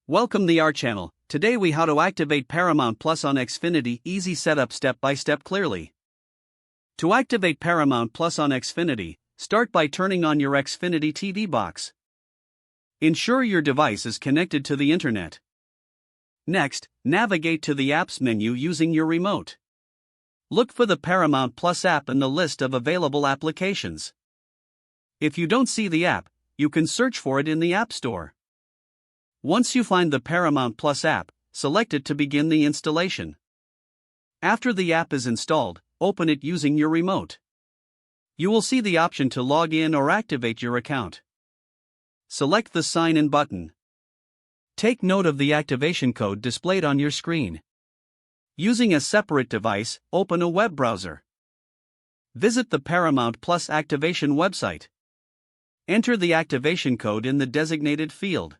Welcome to our channel. Today we how to activate Paramount Plus on Xfinity. Easy setup, step by step, clearly. To activate Paramount Plus on Xfinity, start by turning on your Xfinity TV box. Ensure your device is connected to the internet. Next, navigate to the apps menu using your remote. Look for the Paramount Plus app in the list of available applications. If you don't see the app, you can search for it in the App Store. Once you find the Paramount Plus app, select it to begin the installation. After the app is installed, open it using your remote. You will see the option to log in or activate your account. Select the Sign In button. Take note of the activation code displayed on your screen. Using a separate device, open a web browser. Visit the Paramount Plus activation website. Enter the activation code in the designated field.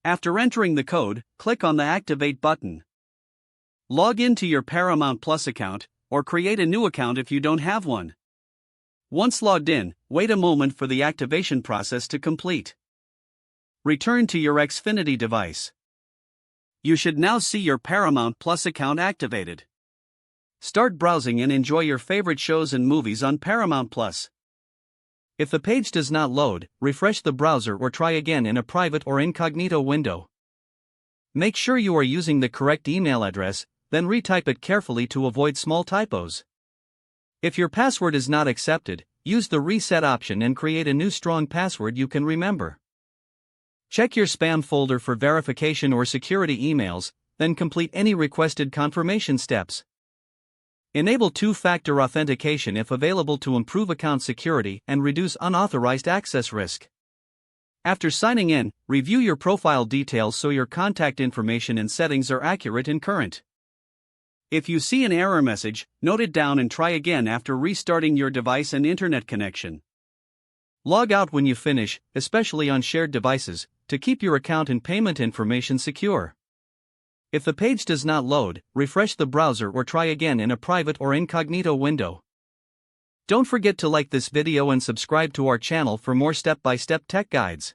After entering the code, click on the Activate button. Log into your Paramount Plus account, or create a new account if you don't have one. Once logged in, wait a moment for the activation process to complete. Return to your Xfinity device. You should now see your Paramount Plus account activated. Start browsing and enjoy your favorite shows and movies on Paramount Plus. If the page does not load, refresh the browser or try again in a private or incognito window. Make sure you are using the correct email address, then retype it carefully to avoid small typos. If your password is not accepted, use the reset option and create a new strong password you can remember. Check your spam folder for verification or security emails, then complete any requested confirmation steps. Enable two-factor authentication if available to improve account security and reduce unauthorized access risk. After signing in, review your profile details so your contact information and settings are accurate and current. If you see an error message, note it down and try again after restarting your device and internet connection. Log out when you finish, especially on shared devices, to keep your account and payment information secure. If the page does not load, refresh the browser or try again in a private or incognito window. Don't forget to like this video and subscribe to our channel for more step-by-step tech guides.